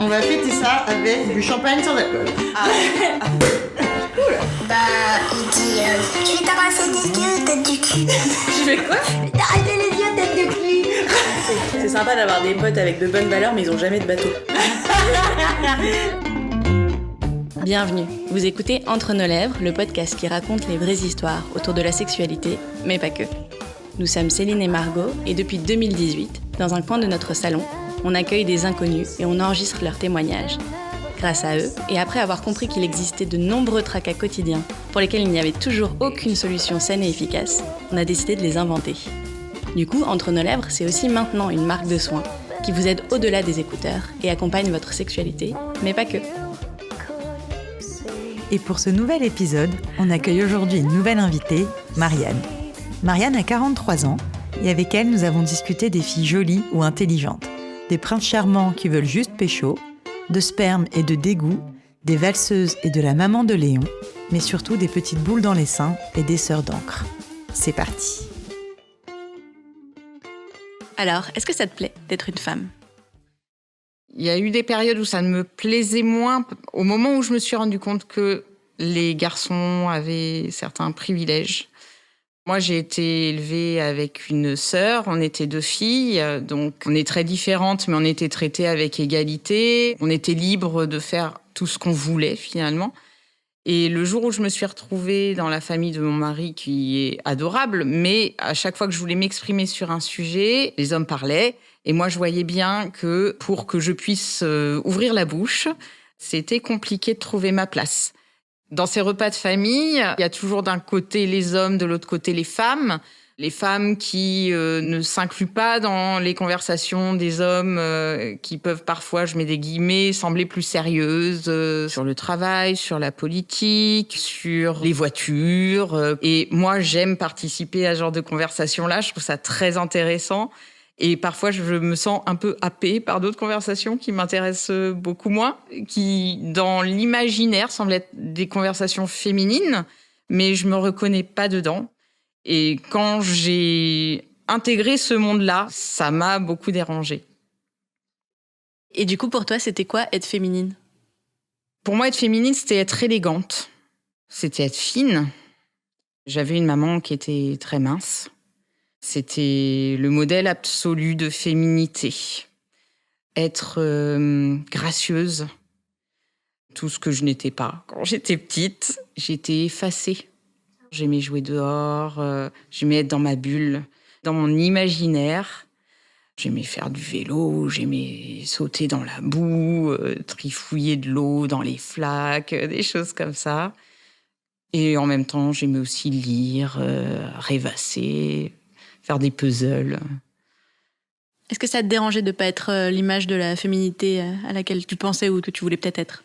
On va fêter ça avec du champagne sans alcool. Il dit tu vais t'arracher les yeux, tête du cul. Je fais quoi? Arrêtez les yeux, tête du cul. C'est sympa d'avoir des potes avec de bonnes valeurs, mais ils ont jamais de bateau. Bienvenue, vous écoutez Entre nos lèvres, le podcast qui raconte les vraies histoires autour de la sexualité, mais pas que. Nous sommes Céline et Margot, et depuis 2018, dans un coin de notre salon, on accueille des inconnus et on enregistre leurs témoignages. Grâce à eux, et après avoir compris qu'il existait de nombreux tracas quotidiens pour lesquels il n'y avait toujours aucune solution saine et efficace, on a décidé de les inventer. Du coup, Entre nos lèvres, c'est aussi maintenant une marque de soins qui vous aide au-delà des écouteurs et accompagne votre sexualité, mais pas que. Et pour ce nouvel épisode, on accueille aujourd'hui une nouvelle invitée, Marianne. Marianne a 43 ans et avec elle, nous avons discuté des filles jolies ou intelligentes, des princes charmants qui veulent juste pécho, de sperme et de dégoût, des valseuses et de la maman de Léon, mais surtout des petites boules dans les seins et des sœurs d'encre. C'est parti. Alors, est-ce que ça te plaît d'être une femme ? Il y a eu des périodes où ça me plaisait moins, au moment où je me suis rendu compte que les garçons avaient certains privilèges. Moi, j'ai été élevée avec une sœur, on était 2 filles, donc on est très différentes, mais on était traitées avec égalité. On était libres de faire tout ce qu'on voulait, finalement. Et le jour où je me suis retrouvée dans la famille de mon mari, qui est adorable, mais à chaque fois que je voulais m'exprimer sur un sujet, les hommes parlaient. Et moi, je voyais bien que pour que je puisse ouvrir la bouche, c'était compliqué de trouver ma place. Dans ces repas de famille, il y a toujours d'un côté les hommes, de l'autre côté les femmes. Les femmes qui ne s'incluent pas dans les conversations des hommes qui peuvent parfois, je mets des guillemets, sembler plus sérieuses sur le travail, sur la politique, sur les voitures. Et moi, j'aime participer à ce genre de conversation-là. Je trouve ça très intéressant. Et parfois, je me sens un peu happée par d'autres conversations qui m'intéressent beaucoup moins, qui, dans l'imaginaire, semblent être des conversations féminines, mais je me reconnais pas dedans. Et quand j'ai intégré ce monde-là, ça m'a beaucoup dérangée. Et du coup, pour toi, c'était quoi être féminine ? Pour moi, être féminine, c'était être élégante. C'était être fine. J'avais une maman qui était très mince. C'était le modèle absolu de féminité. Être gracieuse. Tout ce que je n'étais pas. Quand j'étais petite, j'étais effacée. J'aimais jouer dehors, j'aimais être dans ma bulle, dans mon imaginaire. J'aimais faire du vélo, j'aimais sauter dans la boue, trifouiller de l'eau dans les flaques, des choses comme ça. Et en même temps, j'aimais aussi lire, rêvasser, faire des puzzles. Est-ce que ça te dérangeait de ne pas être l'image de la féminité à laquelle tu pensais ou que tu voulais peut-être être ?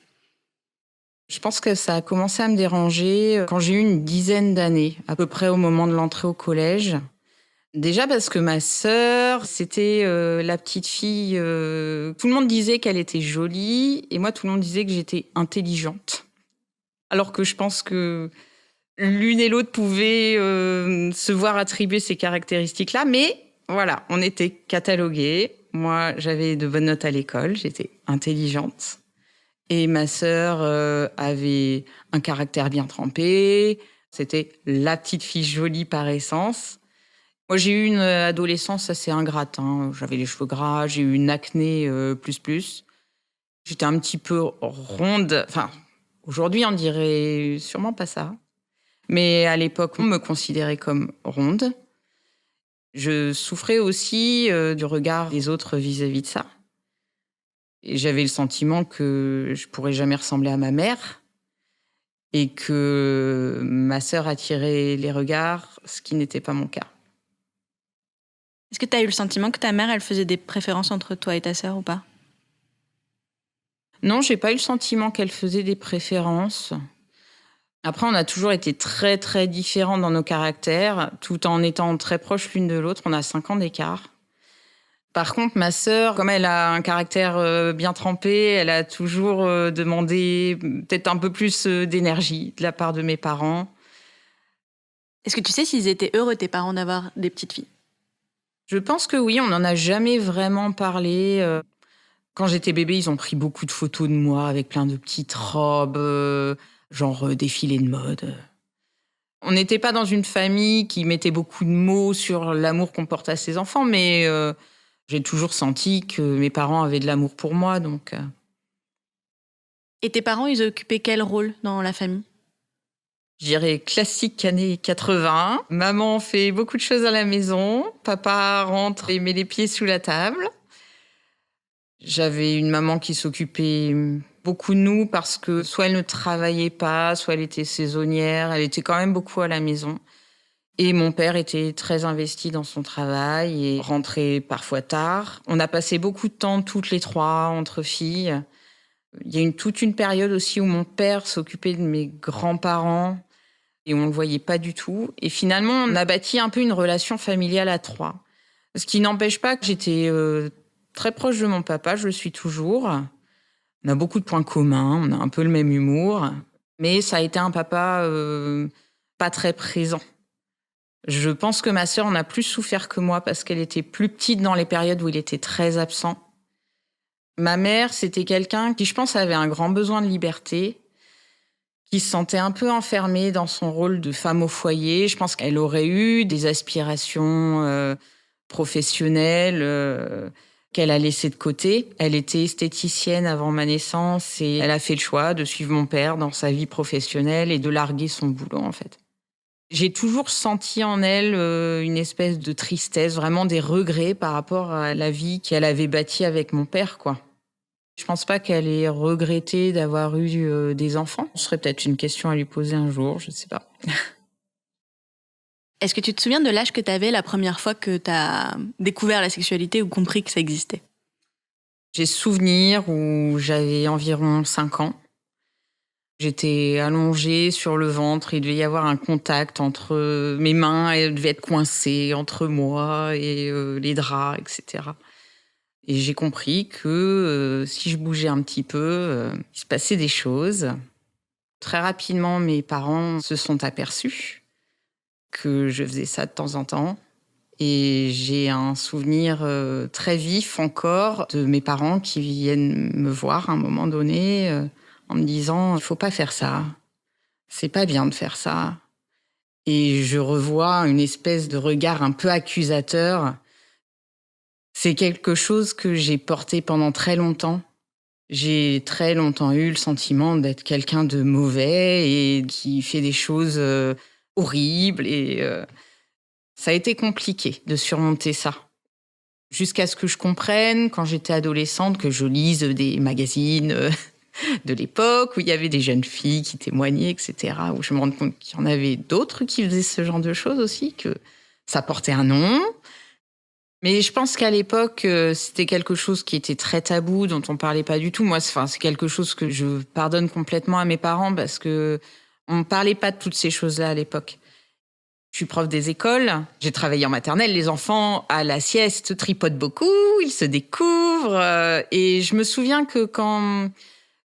Je pense que ça a commencé à me déranger quand j'ai eu une dizaine d'années, à peu près au moment de l'entrée au collège. Déjà parce que ma sœur, c'était la petite fille... tout le monde disait qu'elle était jolie, et moi, tout le monde disait que j'étais intelligente. Alors que je pense que l'une et l'autre pouvaient se voir attribuer ces caractéristiques-là, mais voilà, on était catalogués. Moi, j'avais de bonnes notes à l'école, j'étais intelligente. Et ma sœur avait un caractère bien trempé. C'était la petite fille jolie par essence. Moi, j'ai eu une adolescence assez ingrate. J'avais les cheveux gras, j'ai eu une acné plus. J'étais un petit peu ronde. Enfin, aujourd'hui, on dirait sûrement pas ça. Mais à l'époque, on me considérait comme ronde. Je souffrais aussi du regard des autres vis-à-vis de ça. Et j'avais le sentiment que je pourrais jamais ressembler à ma mère et que ma sœur attirait les regards, ce qui n'était pas mon cas. Est-ce que tu as eu le sentiment que ta mère, elle faisait des préférences entre toi et ta sœur ou pas ? Non, j'ai pas eu le sentiment qu'elle faisait des préférences. Après, on a toujours été très, très différents dans nos caractères, tout en étant très proches l'une de l'autre. On a 5 ans d'écart. Par contre, ma sœur, comme elle a un caractère bien trempé, elle a toujours demandé peut-être un peu plus d'énergie de la part de mes parents. Est-ce que tu sais s'ils étaient heureux, tes parents, d'avoir des petites filles ? Je pense que oui, on n'en a jamais vraiment parlé. Quand j'étais bébé, ils ont pris beaucoup de photos de moi avec plein de petites robes, genre défilé de mode. On n'était pas dans une famille qui mettait beaucoup de mots sur l'amour qu'on porte à ses enfants, mais j'ai toujours senti que mes parents avaient de l'amour pour moi, donc... Et tes parents, ils occupaient quel rôle dans la famille ? Je dirais classique années 80. Maman fait beaucoup de choses à la maison. Papa rentre et met les pieds sous la table. J'avais une maman qui s'occupait beaucoup de nous parce que soit elle ne travaillait pas, soit elle était saisonnière. Elle était quand même beaucoup à la maison. Et mon père était très investi dans son travail et rentrait parfois tard. On a passé beaucoup de temps toutes les trois entre filles. Il y a toute une période aussi où mon père s'occupait de mes grands-parents et on ne le voyait pas du tout. Et finalement, on a bâti un peu une relation familiale à trois. Ce qui n'empêche pas que j'étais très proche de mon papa, je le suis toujours. On a beaucoup de points communs, on a un peu le même humour. Mais ça a été un papa pas très présent. Je pense que ma sœur en a plus souffert que moi parce qu'elle était plus petite dans les périodes où il était très absent. Ma mère, c'était quelqu'un qui, je pense, avait un grand besoin de liberté, qui se sentait un peu enfermée dans son rôle de femme au foyer. Je pense qu'elle aurait eu des aspirations professionnelles qu'elle a laissées de côté. Elle était esthéticienne avant ma naissance et elle a fait le choix de suivre mon père dans sa vie professionnelle et de larguer son boulot, en fait. J'ai toujours senti en elle une espèce de tristesse, vraiment des regrets par rapport à la vie qu'elle avait bâtie avec mon père, quoi. Je pense pas qu'elle ait regretté d'avoir eu des enfants. Ce serait peut-être une question à lui poser un jour, je sais pas. Est-ce que tu te souviens de l'âge que tu avais la première fois que tu as découvert la sexualité ou compris que ça existait ? J'ai souvenir où j'avais environ 5 ans. J'étais allongée sur le ventre, il devait y avoir un contact entre mes mains, elles devaient être coincées entre moi et les draps, etc. Et j'ai compris que si je bougeais un petit peu, il se passait des choses. Très rapidement, mes parents se sont aperçus que je faisais ça de temps en temps. Et j'ai un souvenir très vif encore de mes parents qui viennent me voir à un moment donné en me disant « il faut pas faire ça, c'est pas bien de faire ça ». Et je revois une espèce de regard un peu accusateur. C'est quelque chose que j'ai porté pendant très longtemps. J'ai très longtemps eu le sentiment d'être quelqu'un de mauvais et qui fait des choses horribles. Et ça a été compliqué de surmonter ça. Jusqu'à ce que je comprenne, quand j'étais adolescente, que je lise des magazines de l'époque où il y avait des jeunes filles qui témoignaient, etc., où je me rends compte qu'il y en avait d'autres qui faisaient ce genre de choses aussi, que ça portait un nom. Mais je pense qu'à l'époque, c'était quelque chose qui était très tabou, dont on parlait pas du tout. Moi, c'est quelque chose que je pardonne complètement à mes parents parce que on parlait pas de toutes ces choses-là à l'époque. Je suis prof des écoles, j'ai travaillé en maternelle. Les enfants, à la sieste, tripotent beaucoup, ils se découvrent. Et je me souviens que quand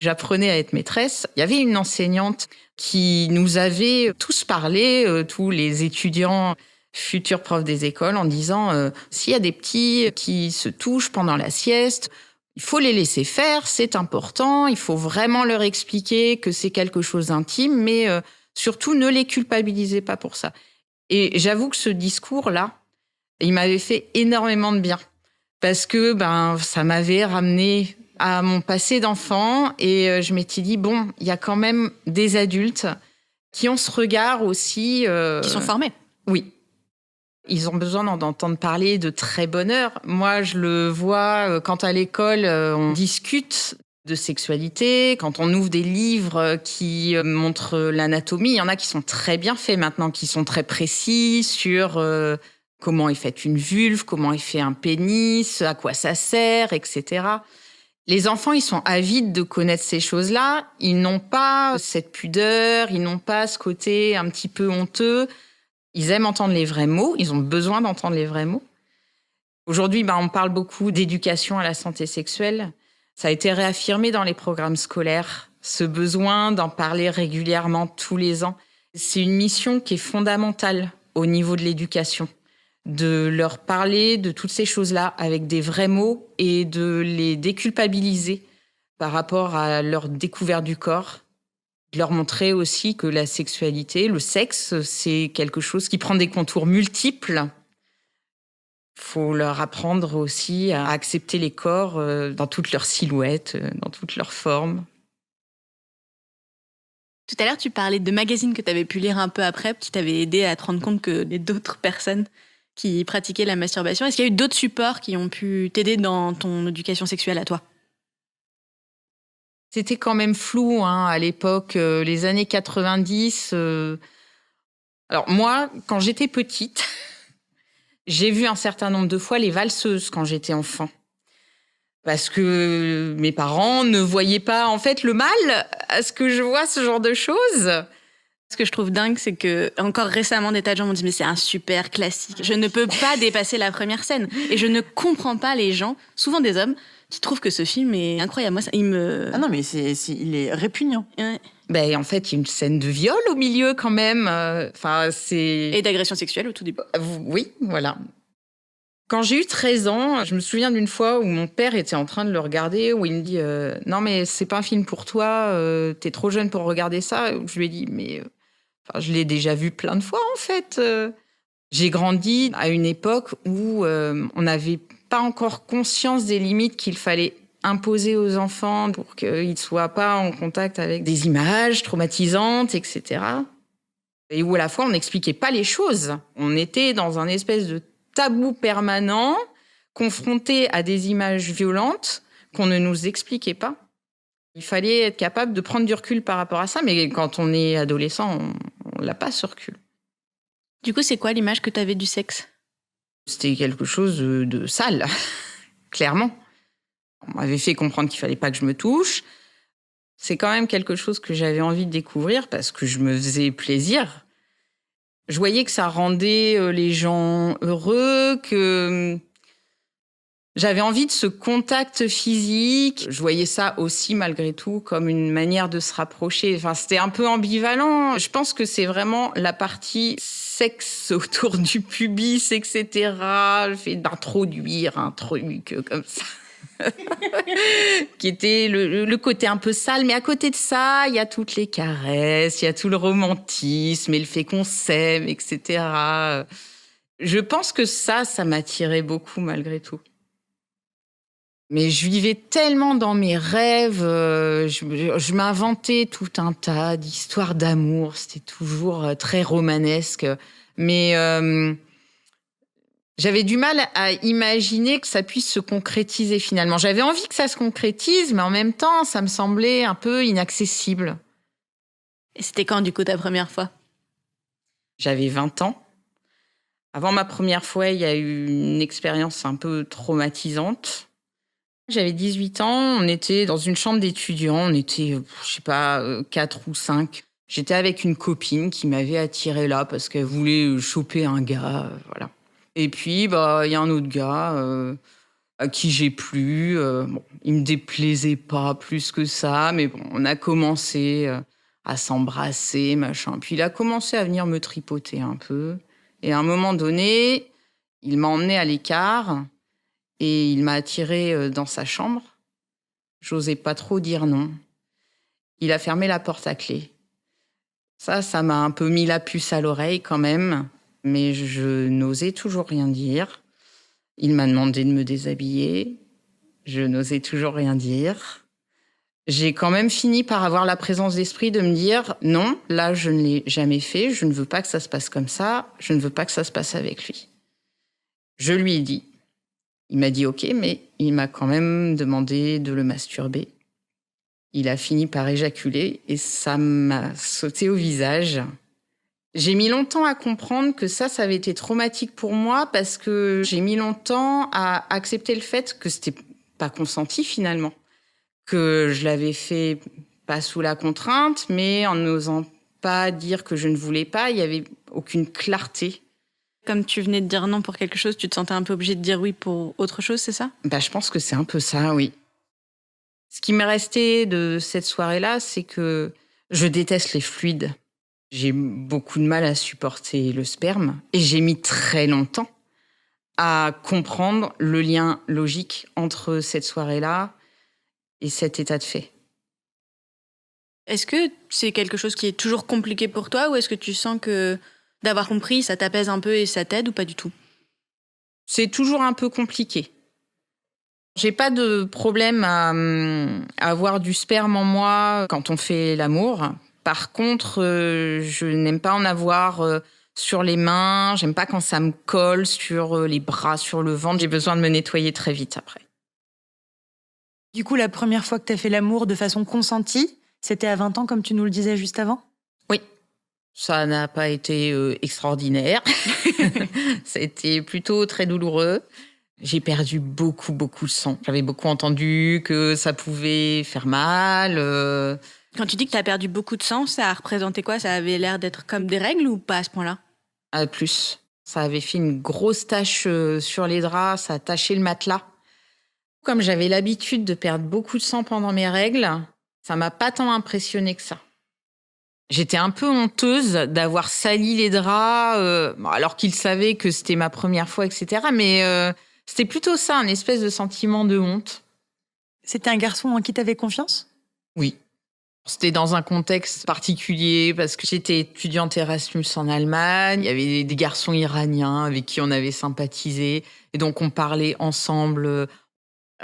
j'apprenais à être maîtresse, il y avait une enseignante qui nous avait tous parlé, tous les étudiants futurs profs des écoles, en disant s'il y a des petits qui se touchent pendant la sieste, il faut les laisser faire, c'est important, il faut vraiment leur expliquer que c'est quelque chose d'intime, mais surtout ne les culpabilisez pas pour ça. Et j'avoue que ce discours-là, il m'avait fait énormément de bien, parce que ça m'avait ramené à mon passé d'enfant, et je m'étais dit, bon, il y a quand même des adultes qui ont ce regard aussi... Qui sont formés. Oui. Ils ont besoin d'entendre parler de très bonne heure. Moi, je le vois quand à l'école, on discute de sexualité, quand on ouvre des livres qui montrent l'anatomie. Il y en a qui sont très bien faits maintenant, qui sont très précis sur comment est faite une vulve, comment est fait un pénis, à quoi ça sert, etc. Les enfants, ils sont avides de connaître ces choses-là. Ils n'ont pas cette pudeur, ils n'ont pas ce côté un petit peu honteux. Ils aiment entendre les vrais mots, ils ont besoin d'entendre les vrais mots. Aujourd'hui, on parle beaucoup d'éducation à la santé sexuelle. Ça a été réaffirmé dans les programmes scolaires, ce besoin d'en parler régulièrement tous les ans. C'est une mission qui est fondamentale au niveau de l'éducation. de leur parler de toutes ces choses-là avec des vrais mots et de les déculpabiliser par rapport à leur découverte du corps. De leur montrer aussi que la sexualité, le sexe, c'est quelque chose qui prend des contours multiples. Il faut leur apprendre aussi à accepter les corps dans toutes leurs silhouettes, dans toutes leurs formes. Tout à l'heure, tu parlais de magazines que tu avais pu lire un peu après, qui t'avaient aidé à te rendre compte qu'il y a d'autres personnes qui pratiquaient la masturbation. Est-ce qu'il y a eu d'autres supports qui ont pu t'aider dans ton éducation sexuelle à toi ? C'était quand même flou à l'époque, les années 90. Alors moi, quand j'étais petite, j'ai vu un certain nombre de fois les valseuses quand j'étais enfant. Parce que mes parents ne voyaient pas en fait le mal à ce que je vois ce genre de choses. Ce que je trouve dingue, c'est que encore récemment, des tas de gens m'ont dit « mais c'est un super classique, je ne peux pas dépasser la première scène ». Et je ne comprends pas les gens, souvent des hommes, qui trouvent que ce film est incroyable. Moi, il me... Ah non, mais il est répugnant. Ouais. Ben, en fait, il y a une scène de viol au milieu quand même. Et d'agression sexuelle au tout début. Oui, voilà. Quand j'ai eu 13 ans, je me souviens d'une fois où mon père était en train de le regarder, où il me dit « Non, mais c'est pas un film pour toi, t'es trop jeune pour regarder ça ». Je lui ai dit « Mais je l'ai déjà vu plein de fois, en fait ». J'ai grandi à une époque où on n'avait pas encore conscience des limites qu'il fallait imposer aux enfants pour qu'ils ne soient pas en contact avec des images traumatisantes, etc. Et où à la fois on n'expliquait pas les choses. On était dans un espèce de tabou permanent, confronté à des images violentes qu'on ne nous expliquait pas. Il fallait être capable de prendre du recul par rapport à ça, mais quand on est adolescent, on l'a pas ce recul. Du coup, c'est quoi l'image que tu avais du sexe ? C'était quelque chose de sale, clairement. On m'avait fait comprendre qu'il fallait pas que je me touche. C'est quand même quelque chose que j'avais envie de découvrir parce que je me faisais plaisir. Je voyais que ça rendait les gens heureux, que j'avais envie de ce contact physique. Je voyais ça aussi, malgré tout, comme une manière de se rapprocher. Enfin, c'était un peu ambivalent. Je pense que c'est vraiment la partie sexe autour du pubis, etc. Le fait d'introduire un truc comme ça. Qui était le côté un peu sale. Mais à côté de ça, il y a toutes les caresses, il y a tout le romantisme et le fait qu'on s'aime, etc. Je pense que ça m'attirait beaucoup malgré tout. Mais je vivais tellement dans mes rêves, je m'inventais tout un tas d'histoires d'amour. C'était toujours très romanesque. Mais j'avais du mal à imaginer que ça puisse se concrétiser finalement. J'avais envie que ça se concrétise, mais en même temps, ça me semblait un peu inaccessible. Et c'était quand, du coup, ta première fois ? J'avais 20 ans. Avant ma première fois, il y a eu une expérience un peu traumatisante. J'avais 18 ans, on était dans une chambre d'étudiants, on était, 4 ou 5. J'étais avec une copine qui m'avait attirée là parce qu'elle voulait choper un gars, voilà. Et puis, il y a un autre gars à qui j'ai plu. Il me déplaisait pas plus que ça, mais bon, on a commencé à s'embrasser, machin. Puis il a commencé à venir me tripoter un peu. Et à un moment donné, il m'a emmenée à l'écart et il m'a attirée dans sa chambre. J'osais pas trop dire non. Il a fermé la porte à clé. Ça m'a un peu mis la puce à l'oreille quand même. Mais je n'osais toujours rien dire. Il m'a demandé de me déshabiller. Je n'osais toujours rien dire. J'ai quand même fini par avoir la présence d'esprit de me dire « Non, là, je ne l'ai jamais fait. Je ne veux pas que ça se passe comme ça. Je ne veux pas que ça se passe avec lui. » Je lui ai dit. Il m'a dit « Ok », mais il m'a quand même demandé de le masturber. Il a fini par éjaculer et ça m'a sauté au visage. J'ai mis longtemps à comprendre que ça avait été traumatique pour moi parce que j'ai mis longtemps à accepter le fait que c'était pas consenti finalement. Que je l'avais fait pas sous la contrainte, mais en n'osant pas dire que je ne voulais pas, il y avait aucune clarté. Comme tu venais de dire non pour quelque chose, tu te sentais un peu obligée de dire oui pour autre chose, c'est ça ? Je pense que c'est un peu ça, oui. Ce qui m'est resté de cette soirée-là, c'est que je déteste les fluides. J'ai beaucoup de mal à supporter le sperme et j'ai mis très longtemps à comprendre le lien logique entre cette soirée-là et cet état de fait. Est-ce que c'est quelque chose qui est toujours compliqué pour toi ou est-ce que tu sens que d'avoir compris, ça t'apaise un peu et ça t'aide ou pas du tout? C'est toujours un peu compliqué. J'ai pas de problème à avoir du sperme en moi quand on fait l'amour. Par contre, je n'aime pas en avoir sur les mains. J'aime pas quand ça me colle sur les bras, sur le ventre. J'ai besoin de me nettoyer très vite après. Du coup, la première fois que tu as fait l'amour de façon consentie, c'était à 20 ans, comme tu nous le disais juste avant? Oui, ça n'a pas été extraordinaire. Ça a été plutôt très douloureux. J'ai perdu beaucoup de sang. J'avais beaucoup entendu que ça pouvait faire mal. Quand tu dis que tu as perdu beaucoup de sang, ça représentait quoi? Ça avait l'air d'être comme des règles ou pas à ce point-là? Plus. Ça avait fait une grosse tache sur les draps, ça a taché le matelas. Comme j'avais l'habitude de perdre beaucoup de sang pendant mes règles, ça m'a pas tant impressionnée que ça. J'étais un peu honteuse d'avoir sali les draps, alors qu'ils savaient que c'était ma première fois, etc. Mais c'était plutôt ça, un espèce de sentiment de honte. C'était un garçon en qui tu avais confiance? Oui. C'était dans un contexte particulier parce que j'étais étudiante Erasmus en Allemagne. Il y avait des garçons iraniens avec qui on avait sympathisé. Et donc, on parlait ensemble.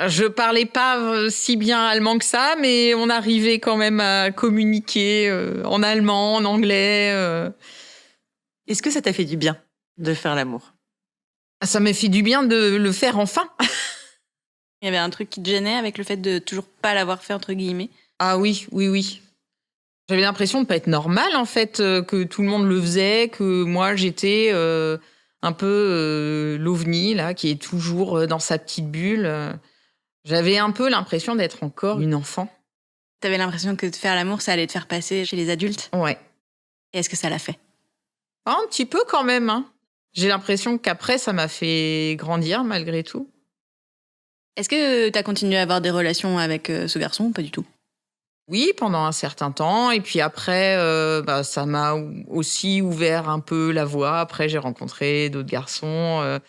Je parlais pas si bien allemand que ça, mais on arrivait quand même à communiquer en allemand, en anglais. Est-ce que ça t'a fait du bien de faire l'amour? Ça m'a fait du bien de le faire enfin. Il y avait un truc qui te gênait avec le fait de toujours pas l'avoir fait, entre guillemets? Ah oui. J'avais l'impression de pas être normale, en fait, que tout le monde le faisait, que moi, j'étais un peu l'ovni, là, qui est toujours dans sa petite bulle. J'avais un peu l'impression d'être encore une enfant. T'avais l'impression que de faire l'amour, ça allait te faire passer chez les adultes? Ouais. Et est-ce que ça l'a fait? Un petit peu quand même, hein. J'ai l'impression qu'après, ça m'a fait grandir, malgré tout. Est-ce que t'as continué à avoir des relations avec ce garçon ou pas du tout? Oui, pendant un certain temps. Et puis après, ça m'a aussi ouvert un peu la voie. Après, j'ai rencontré d'autres garçons.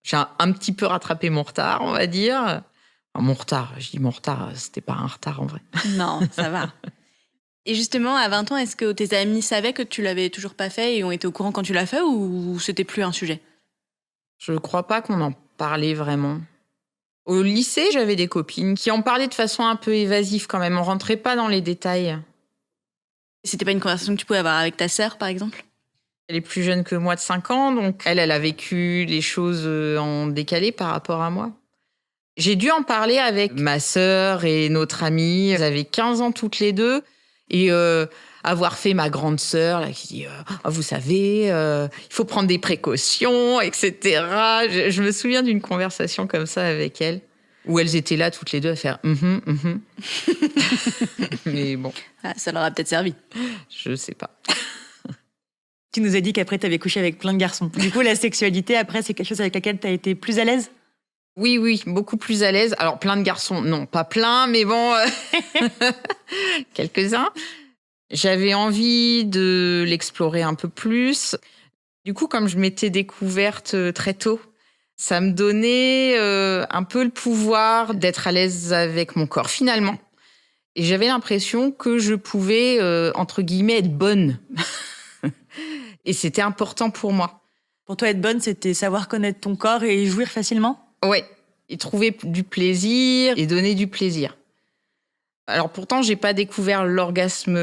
J'ai un petit peu rattrapé mon retard, on va dire. Enfin, mon retard, je dis mon retard, c'était pas un retard en vrai. Non, ça va. Et justement, à 20 ans, est-ce que tes amis savaient que tu l'avais toujours pas fait et ont été au courant quand tu l'as fait ou c'était plus un sujet? Je crois pas qu'on en parlait vraiment. Au lycée, j'avais des copines qui en parlaient de façon un peu évasive quand même. On rentrait pas dans les détails. C'était pas une conversation que tu pouvais avoir avec ta sœur, par exemple? Elle est plus jeune que moi de 5 ans, donc elle a vécu les choses en décalé par rapport à moi. J'ai dû en parler avec ma sœur et notre amie. Elles avaient 15 ans toutes les deux. Et avoir fait ma grande sœur là, qui dit vous savez, il faut prendre des précautions, etc. Je me souviens d'une conversation comme ça avec elle, où elles étaient là toutes les deux à faire Mais bon. Ah, ça leur a peut-être servi. Je sais pas. Tu nous as dit qu'après, tu avais couché avec plein de garçons. Du coup, la sexualité, après, c'est quelque chose avec laquelle tu as été plus à l'aise? Oui, beaucoup plus à l'aise. Alors, plein de garçons, non, pas plein, mais bon, quelques-uns. J'avais envie de l'explorer un peu plus. Du coup, comme je m'étais découverte très tôt, ça me donnait un peu le pouvoir d'être à l'aise avec mon corps, finalement. Et j'avais l'impression que je pouvais, entre guillemets, être bonne. Et c'était important pour moi. Pour toi, être bonne, c'était savoir connaître ton corps et y jouir facilement? Ouais, et trouver du plaisir et donner du plaisir. Alors pourtant, j'ai pas découvert l'orgasme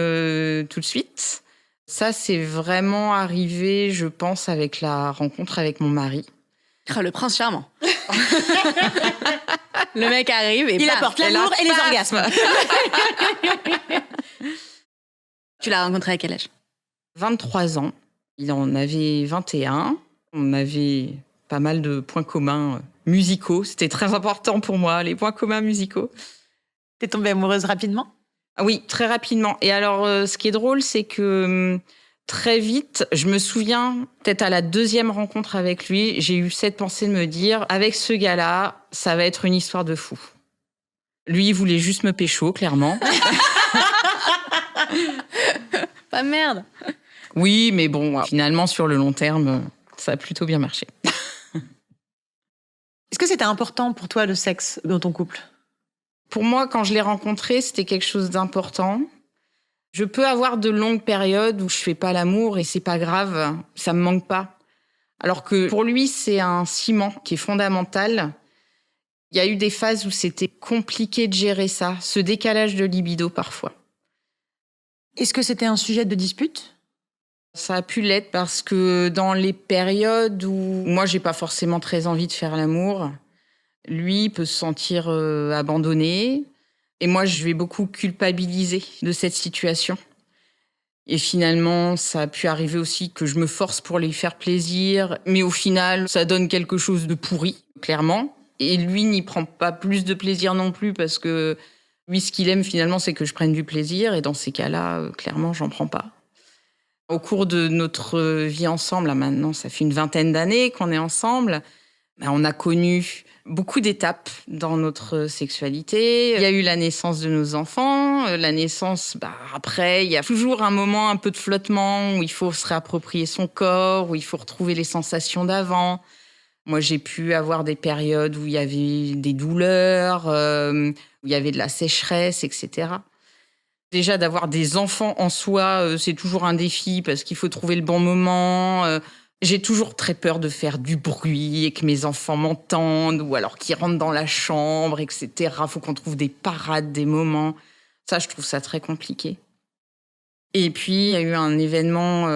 tout de suite. Ça, c'est vraiment arrivé, je pense, avec la rencontre avec mon mari. Le prince charmant. Le mec arrive et il paf, apporte l'amour et les orgasmes. Tu l'as rencontré à quel âge? 23 ans. Il en avait 21. On avait pas mal de points communs musicaux. C'était très important pour moi, les points communs musicaux. T'es tombée amoureuse rapidement? Ah oui, très rapidement. Et alors, ce qui est drôle, c'est que très vite, je me souviens, peut-être à la deuxième rencontre avec lui, j'ai eu cette pensée de me dire, avec ce gars-là, ça va être une histoire de fou. Lui, il voulait juste me pécho, clairement. Pas merde. Oui, mais bon, finalement, sur le long terme, ça a plutôt bien marché. que c'était important pour toi, le sexe, dans ton couple ? Pour moi, quand je l'ai rencontré, c'était quelque chose d'important. Je peux avoir de longues périodes où je fais pas l'amour et c'est pas grave, ça me manque pas. Alors que pour lui, c'est un ciment qui est fondamental. Il y a eu des phases où c'était compliqué de gérer ça, ce décalage de libido parfois. Est-ce que c'était un sujet de dispute ? Ça a pu l'être parce que dans les périodes où moi, j'ai pas forcément très envie de faire l'amour, lui peut se sentir abandonné. Et moi, je vais beaucoup culpabiliser de cette situation. Et finalement, ça a pu arriver aussi que je me force pour lui faire plaisir. Mais au final, ça donne quelque chose de pourri, clairement. Et lui n'y prend pas plus de plaisir non plus parce que lui, ce qu'il aime finalement, c'est que je prenne du plaisir. Et dans ces cas-là, clairement, j'en prends pas. Au cours de notre vie ensemble, là maintenant, ça fait une 20aine d'années qu'on est ensemble, on a connu beaucoup d'étapes dans notre sexualité. Il y a eu la naissance de nos enfants. La naissance, après, il y a toujours un moment un peu de flottement où il faut se réapproprier son corps, où il faut retrouver les sensations d'avant. Moi, j'ai pu avoir des périodes où il y avait des douleurs, où il y avait de la sécheresse, etc. Déjà, d'avoir des enfants en soi, c'est toujours un défi parce qu'il faut trouver le bon moment. J'ai toujours très peur de faire du bruit et que mes enfants m'entendent ou alors qu'ils rentrent dans la chambre, etc. Faut qu'on trouve des parades, des moments. Ça, je trouve ça très compliqué. Et puis, il y a eu un événement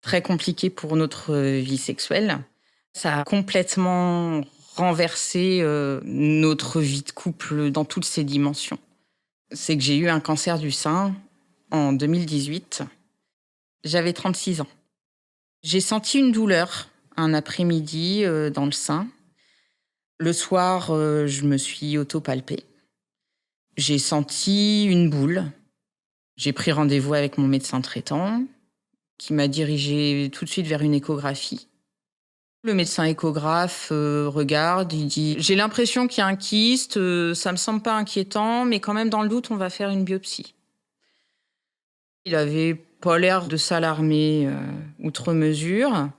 très compliqué pour notre vie sexuelle. Ça a complètement renversé notre vie de couple dans toutes ses dimensions. C'est que j'ai eu un cancer du sein en 2018. J'avais 36 ans. J'ai senti une douleur un après-midi dans le sein. Le soir, je me suis auto-palpée. J'ai senti une boule. J'ai pris rendez-vous avec mon médecin traitant qui m'a dirigée tout de suite vers une échographie. Le médecin échographe regarde, il dit « J'ai l'impression qu'il y a un kyste, ça me semble pas inquiétant, mais quand même dans le doute, on va faire une biopsie. » Il avait pas l'air de s'alarmer outre mesure.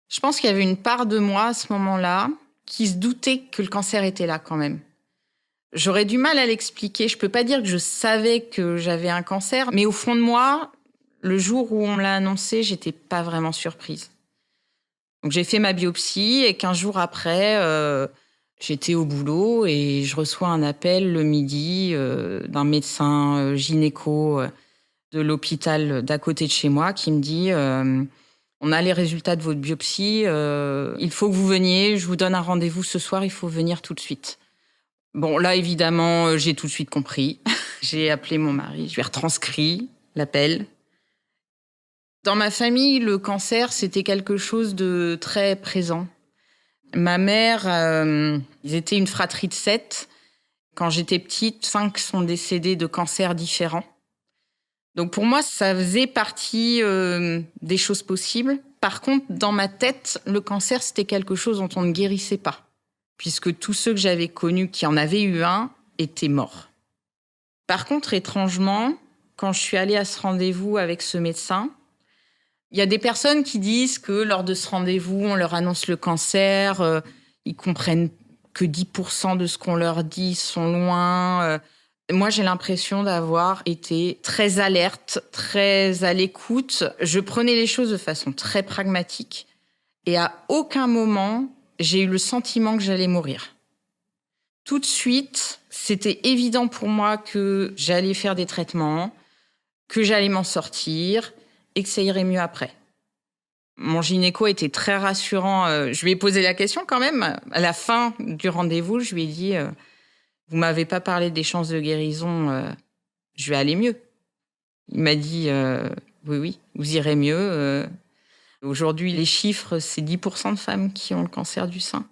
Je pense qu'il y avait une part de moi à ce moment-là qui se doutait que le cancer était là quand même. J'aurais du mal à l'expliquer. Je peux pas dire que je savais que j'avais un cancer, mais au fond de moi, le jour où on me l'a annoncé, j'étais pas vraiment surprise. Donc j'ai fait ma biopsie et 15 jours après, j'étais au boulot et je reçois un appel le midi d'un médecin gynéco de l'hôpital d'à côté de chez moi qui me dit on a les résultats de votre biopsie, il faut que vous veniez, je vous donne un rendez-vous ce soir, il faut venir tout de suite. Bon, là, évidemment, j'ai tout de suite compris. J'ai appelé mon mari, je lui ai retranscrit l'appel. Dans ma famille, le cancer, c'était quelque chose de très présent. Ma mère, ils étaient une fratrie de 7. Quand j'étais petite, 5 sont décédés de cancers différents. Donc pour moi, ça faisait partie des choses possibles. Par contre, dans ma tête, le cancer, c'était quelque chose dont on ne guérissait pas. Puisque tous ceux que j'avais connus qui en avaient eu un étaient morts. Par contre, étrangement, quand je suis allée à ce rendez-vous avec ce médecin, il y a des personnes qui disent que lors de ce rendez-vous, on leur annonce le cancer, ils comprennent que 10% de ce qu'on leur dit sont loin. Moi, j'ai l'impression d'avoir été très alerte, très à l'écoute. Je prenais les choses de façon très pragmatique. Et à aucun moment, j'ai eu le sentiment que j'allais mourir. Tout de suite, c'était évident pour moi que j'allais faire des traitements, que j'allais m'en sortir et que ça irait mieux après. Mon gynéco était très rassurant. Je lui ai posé la question quand même. À la fin du rendez-vous, je lui ai dit « Vous m'avez pas parlé des chances de guérison, je vais aller mieux. » Il m'a dit « Oui, vous irez mieux. » Aujourd'hui, les chiffres, c'est 10% de femmes qui ont le cancer du sein.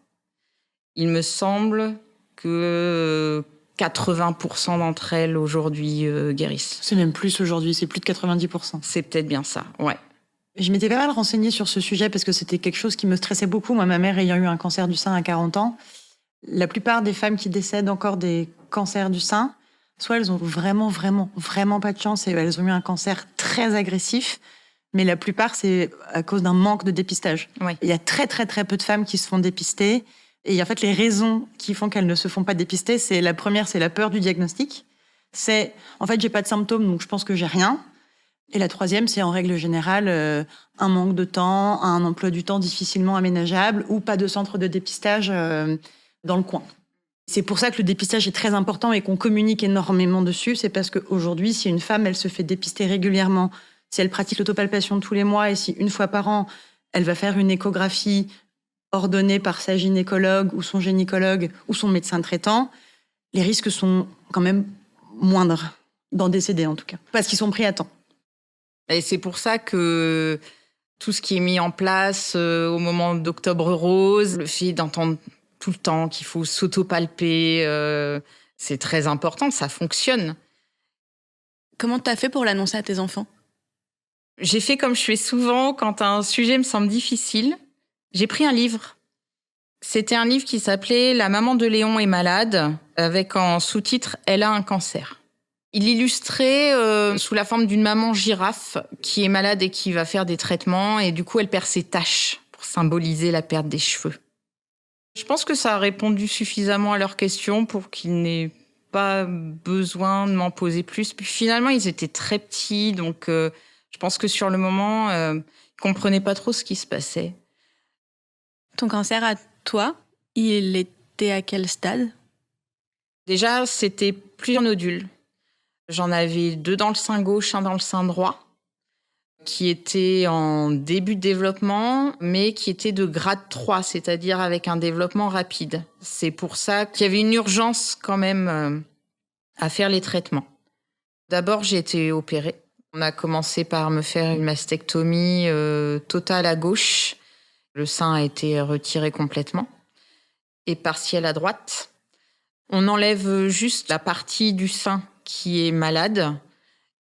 Il me semble que 80% d'entre elles, aujourd'hui, guérissent. C'est même plus aujourd'hui, c'est plus de 90%. C'est peut-être bien ça, ouais. Je m'étais pas mal renseignée sur ce sujet parce que c'était quelque chose qui me stressait beaucoup. Moi, ma mère ayant eu un cancer du sein à 40 ans, la plupart des femmes qui décèdent encore des cancers du sein, soit elles ont vraiment pas de chance et elles ont eu un cancer très agressif, mais la plupart, c'est à cause d'un manque de dépistage. Ouais. Il y a très peu de femmes qui se font dépister Et en fait, les raisons qui font qu'elles ne se font pas dépister, la première, c'est la peur du diagnostic. C'est, en fait, j'ai pas de symptômes, donc je pense que j'ai rien. Et la troisième, c'est en règle générale un manque de temps, un emploi du temps difficilement aménageable ou pas de centre de dépistage dans le coin. C'est pour ça que le dépistage est très important et qu'on communique énormément dessus. C'est parce qu'aujourd'hui, si une femme, elle se fait dépister régulièrement, si elle pratique l'autopalpation tous les mois et si une fois par an, elle va faire une échographie ordonnée par sa gynécologue ou son gynécologue ou son médecin traitant, les risques sont quand même moindres d'en décéder en tout cas, parce qu'ils sont pris à temps. Et c'est pour ça que tout ce qui est mis en place au moment d'Octobre Rose, le fait d'entendre tout le temps qu'il faut s'autopalper, c'est très important, ça fonctionne. Comment t'as fait pour l'annoncer à tes enfants ? J'ai fait comme je fais souvent quand un sujet me semble difficile. J'ai pris un livre. C'était un livre qui s'appelait « La maman de Léon est malade » avec en sous-titre « Elle a un cancer ». Il illustrait sous la forme d'une maman girafe qui est malade et qui va faire des traitements et du coup elle perd ses taches pour symboliser la perte des cheveux. Je pense que ça a répondu suffisamment à leurs questions pour qu'ils n'aient pas besoin de m'en poser plus. Puis finalement ils étaient très petits donc je pense que sur le moment ils ne comprenaient pas trop ce qui se passait. Ton cancer à toi, il était à quel stade ? Déjà c'était plusieurs nodules. J'en avais 2 dans le sein gauche, 1 dans le sein droit, qui étaient en début de développement, mais qui étaient de grade 3, c'est-à-dire avec un développement rapide. C'est pour ça qu'il y avait une urgence quand même à faire les traitements. D'abord, j'ai été opérée. On a commencé par me faire une mastectomie totale à gauche. Le sein a été retiré complètement et partiel à droite. On enlève juste la partie du sein qui est malade.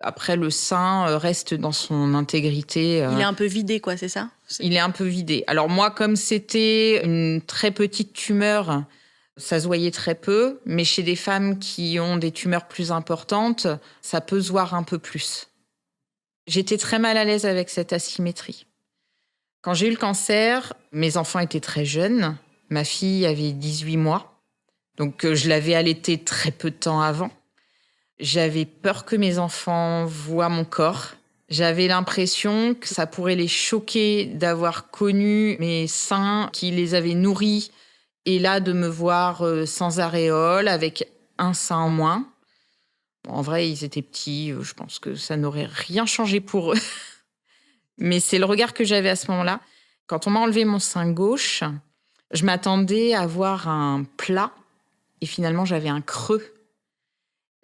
Après, le sein reste dans son intégrité. Il est un peu vidé, quoi, c'est ça ? Il est un peu vidé. Alors moi, comme c'était une très petite tumeur, ça se voyait très peu. Mais chez des femmes qui ont des tumeurs plus importantes, ça peut se voir un peu plus. J'étais très mal à l'aise avec cette asymétrie. Quand j'ai eu le cancer, mes enfants étaient très jeunes. Ma fille avait 18 mois. Donc je l'avais allaitée très peu de temps avant. J'avais peur que mes enfants voient mon corps. J'avais l'impression que ça pourrait les choquer d'avoir connu mes seins qui les avaient nourris et là de me voir sans aréole, avec un sein en moins. Bon, en vrai, ils étaient petits, je pense que ça n'aurait rien changé pour eux. Mais c'est le regard que j'avais à ce moment-là. Quand on m'a enlevé mon sein gauche, je m'attendais à avoir un plat et finalement j'avais un creux.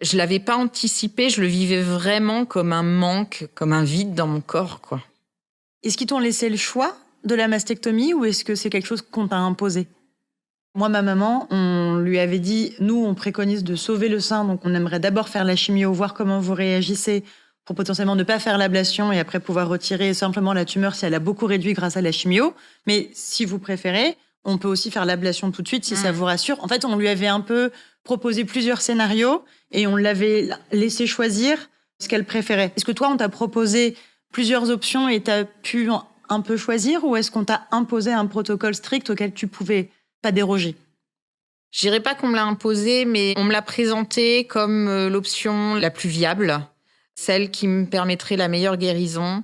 Je l'avais pas anticipé, je le vivais vraiment comme un manque, comme un vide dans mon corps, quoi. Est-ce qu'ils t'ont laissé le choix de la mastectomie ou est-ce que c'est quelque chose qu'on t'a imposé ? Moi, ma maman, on lui avait dit, nous, on préconise de sauver le sein, donc on aimerait d'abord faire la chimio, voir comment vous réagissez pour potentiellement ne pas faire l'ablation et après pouvoir retirer simplement la tumeur si elle a beaucoup réduit grâce à la chimio. Mais si vous préférez, on peut aussi faire l'ablation tout de suite si ça vous rassure. En fait, on lui avait un peu proposé plusieurs scénarios et on l'avait laissé choisir ce qu'elle préférait. Est-ce que toi, on t'a proposé plusieurs options et t'as pu un peu choisir ou est-ce qu'on t'a imposé un protocole strict auquel tu pouvais pas déroger ? Je dirais pas qu'on me l'a imposé, mais on me l'a présenté comme l'option la plus viable, celle qui me permettrait la meilleure guérison.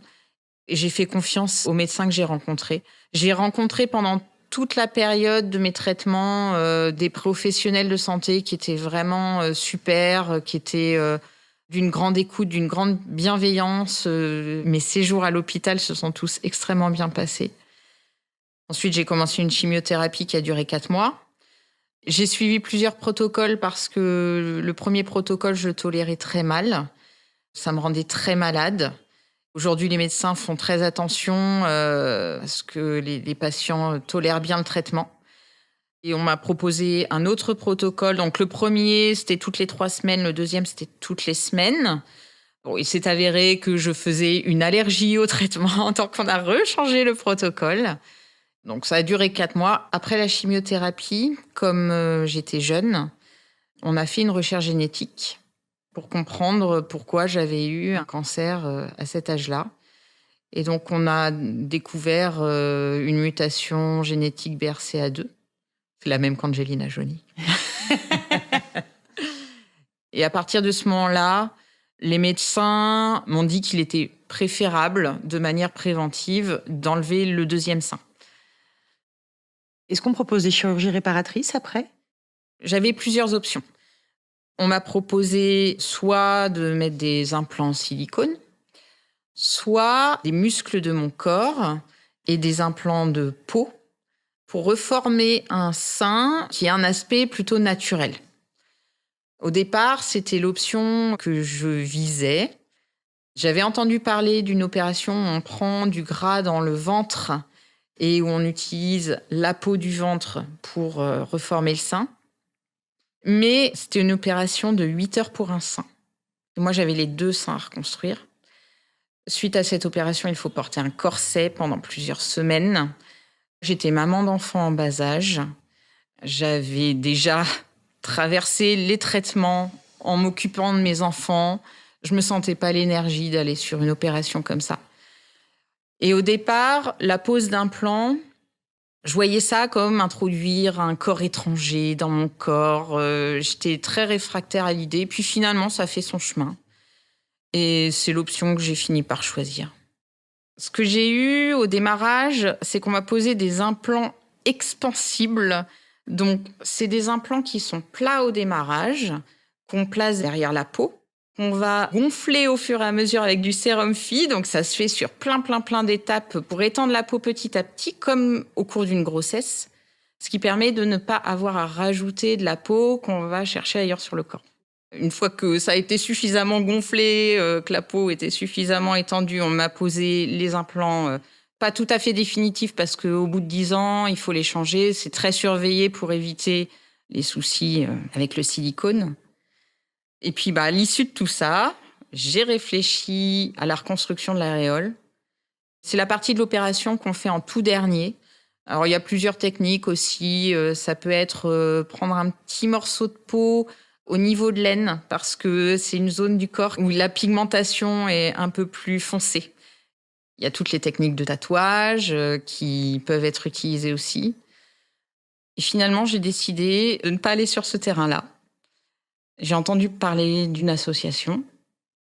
Et j'ai fait confiance aux médecins que j'ai rencontrés. J'ai rencontré pendant toute la période de mes traitements des professionnels de santé qui étaient vraiment super, qui étaient d'une grande écoute, d'une grande bienveillance. Mes séjours à l'hôpital se sont tous extrêmement bien passés. Ensuite, j'ai commencé une chimiothérapie qui a duré 4 mois. J'ai suivi plusieurs protocoles parce que le premier protocole, je le tolérais très mal. Ça me rendait très malade. Aujourd'hui, les médecins font très attention à ce que les patients tolèrent bien le traitement. Et on m'a proposé un autre protocole. Donc, le premier, c'était toutes les 3 semaines. Le deuxième, c'était toutes les semaines. Bon, il s'est avéré que je faisais une allergie au traitement, donc on a rechangé le protocole. Donc, ça a duré 4 mois. Après la chimiothérapie, comme j'étais jeune, on a fait une recherche génétique pour comprendre pourquoi j'avais eu un cancer à cet âge-là. Et donc, on a découvert une mutation génétique BRCA2. C'est la même qu'Angelina Jolie. Et à partir de ce moment-là, les médecins m'ont dit qu'il était préférable, de manière préventive, d'enlever le deuxième sein. Est-ce qu'on propose des chirurgies réparatrices après? J'avais plusieurs options. On m'a proposé soit de mettre des implants en silicone, soit des muscles de mon corps et des implants de peau pour reformer un sein qui a un aspect plutôt naturel. Au départ, c'était l'option que je visais. J'avais entendu parler d'une opération où on prend du gras dans le ventre et où on utilise la peau du ventre pour reformer le sein. Mais c'était une opération de 8 heures pour un sein. Et moi, j'avais les 2 seins à reconstruire. Suite à cette opération, il faut porter un corset pendant plusieurs semaines. J'étais maman d'enfants en bas âge. J'avais déjà traversé les traitements en m'occupant de mes enfants. Je me sentais pas l'énergie d'aller sur une opération comme ça. Et au départ, la pose d'implant, je voyais ça comme introduire un corps étranger dans mon corps. J'étais très réfractaire à l'idée. Puis finalement, ça fait son chemin. Et c'est l'option que j'ai fini par choisir. Ce que j'ai eu au démarrage, c'est qu'on m'a posé des implants expansibles. Donc, c'est des implants qui sont plats au démarrage, qu'on place derrière la peau, qu'on va gonfler au fur et à mesure avec du sérum Phi. Donc, ça se fait sur plein d'étapes pour étendre la peau petit à petit, comme au cours d'une grossesse, ce qui permet de ne pas avoir à rajouter de la peau qu'on va chercher ailleurs sur le corps. Une fois que ça a été suffisamment gonflé, que la peau était suffisamment étendue, on m'a posé les implants pas tout à fait définitifs parce qu'au bout de 10 ans, il faut les changer. C'est très surveillé pour éviter les soucis avec le silicone. Et puis, à l'issue de tout ça, j'ai réfléchi à la reconstruction de l'aréole. C'est la partie de l'opération qu'on fait en tout dernier. Alors, il y a plusieurs techniques aussi. Ça peut être prendre un petit morceau de peau au niveau de l'aine, parce que c'est une zone du corps où la pigmentation est un peu plus foncée. Il y a toutes les techniques de tatouage qui peuvent être utilisées aussi. Et finalement, j'ai décidé de ne pas aller sur ce terrain-là. J'ai entendu parler d'une association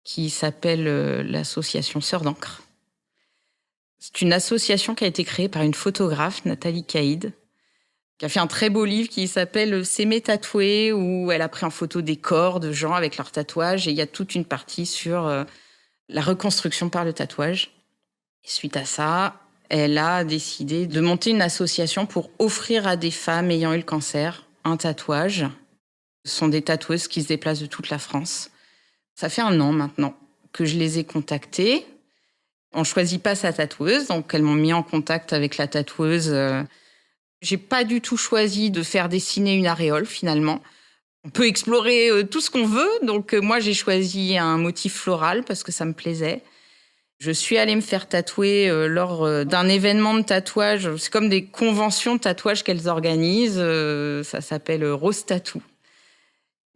qui s'appelle l'association Sœurs d'encre. C'est une association qui a été créée par une photographe, Nathalie Caïd, qui a fait un très beau livre qui s'appelle « S'aimer tatouer », où elle a pris en photo des corps de gens avec leurs tatouages. Et il y a toute une partie sur la reconstruction par le tatouage. Et suite à ça, elle a décidé de monter une association pour offrir à des femmes ayant eu le cancer un tatouage. Ce sont des tatoueuses qui se déplacent de toute la France. Ça fait 1 an maintenant que je les ai contactées. On ne choisit pas sa tatoueuse, donc elles m'ont mis en contact avec la tatoueuse. J'ai pas du tout choisi de faire dessiner une aréole, finalement. On peut explorer tout ce qu'on veut. Donc, moi, j'ai choisi un motif floral parce que ça me plaisait. Je suis allée me faire tatouer lors d'un événement de tatouage. C'est comme des conventions de tatouage qu'elles organisent. Ça s'appelle Rose Tattoo.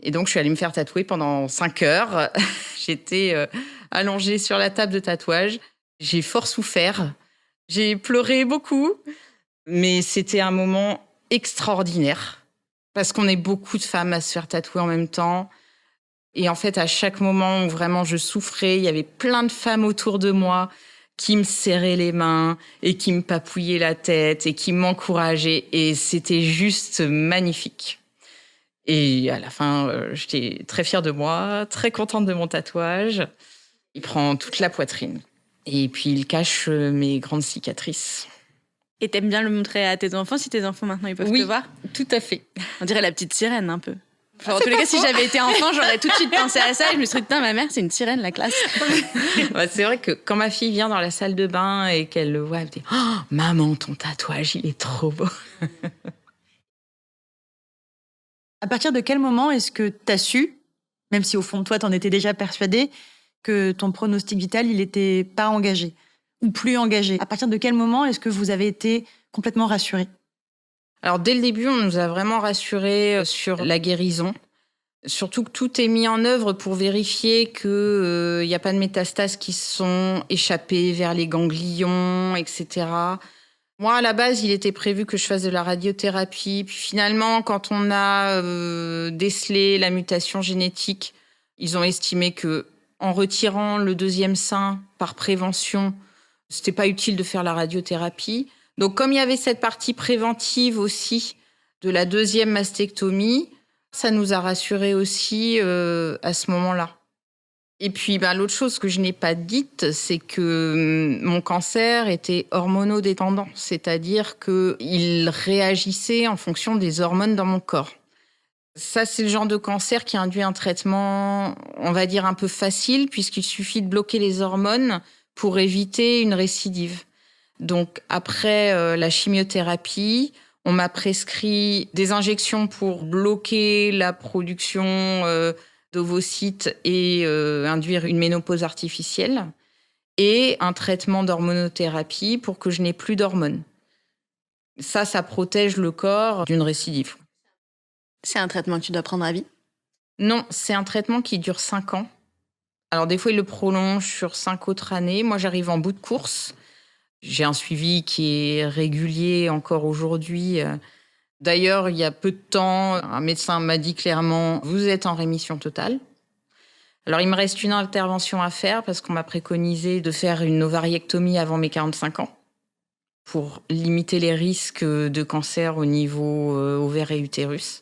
Et donc, je suis allée me faire tatouer pendant 5 heures. J'étais allongée sur la table de tatouage. J'ai fort souffert. J'ai pleuré beaucoup. Mais c'était un moment extraordinaire parce qu'on est beaucoup de femmes à se faire tatouer en même temps. Et en fait, à chaque moment où vraiment je souffrais, il y avait plein de femmes autour de moi qui me serraient les mains et qui me papouillaient la tête et qui m'encourageaient. Et c'était juste magnifique. Et à la fin, j'étais très fière de moi, très contente de mon tatouage. Il prend toute la poitrine. Et puis, il cache mes grandes cicatrices. Et t'aimes bien le montrer à tes enfants, si tes enfants maintenant ils peuvent te voir? Oui, tout à fait. On dirait la petite sirène un peu. Enfin, en tous les cas, si j'avais été enfant, j'aurais tout de suite pensé à ça et je me serais dit, putain, ma mère, c'est une sirène, la classe. C'est vrai que quand ma fille vient dans la salle de bain et qu'elle le voit, elle me dit « Oh, maman, ton tatouage, il est trop beau !» À partir de quel moment est-ce que tu as su, même si au fond de toi, tu en étais déjà persuadée, que ton pronostic vital, il n'était pas engagé ou plus engagé? À partir de quel moment est-ce que vous avez été complètement rassurés? Alors, dès le début, on nous a vraiment rassurés sur la guérison. Surtout que tout est mis en œuvre pour vérifier qu'il n'y a pas de métastases qui sont échappées vers les ganglions, etc. Moi, à la base, il était prévu que je fasse de la radiothérapie. Puis finalement, quand on a décelé la mutation génétique, ils ont estimé que en retirant le deuxième sein par prévention, c'était pas utile de faire la radiothérapie. Donc, comme il y avait cette partie préventive aussi de la deuxième mastectomie, ça nous a rassurés aussi à ce moment-là. Et puis, l'autre chose que je n'ai pas dite, c'est que mon cancer était hormonodépendant, c'est-à-dire qu'il réagissait en fonction des hormones dans mon corps. Ça, c'est le genre de cancer qui induit un traitement, on va dire, un peu facile, puisqu'il suffit de bloquer les hormones pour éviter une récidive. Donc, après la chimiothérapie, on m'a prescrit des injections pour bloquer la production d'ovocytes et induire une ménopause artificielle, et un traitement d'hormonothérapie pour que je n'ai plus d'hormones. Ça protège le corps d'une récidive. C'est un traitement que tu dois prendre à vie? Non, c'est un traitement qui dure 5 ans. Alors, des fois, il le prolonge sur 5 autres années. Moi, j'arrive en bout de course. J'ai un suivi qui est régulier encore aujourd'hui. D'ailleurs, il y a peu de temps, un médecin m'a dit clairement « Vous êtes en rémission totale ». Alors, il me reste une intervention à faire parce qu'on m'a préconisé de faire une ovariectomie avant mes 45 ans pour limiter les risques de cancer au niveau ovaire et utérus.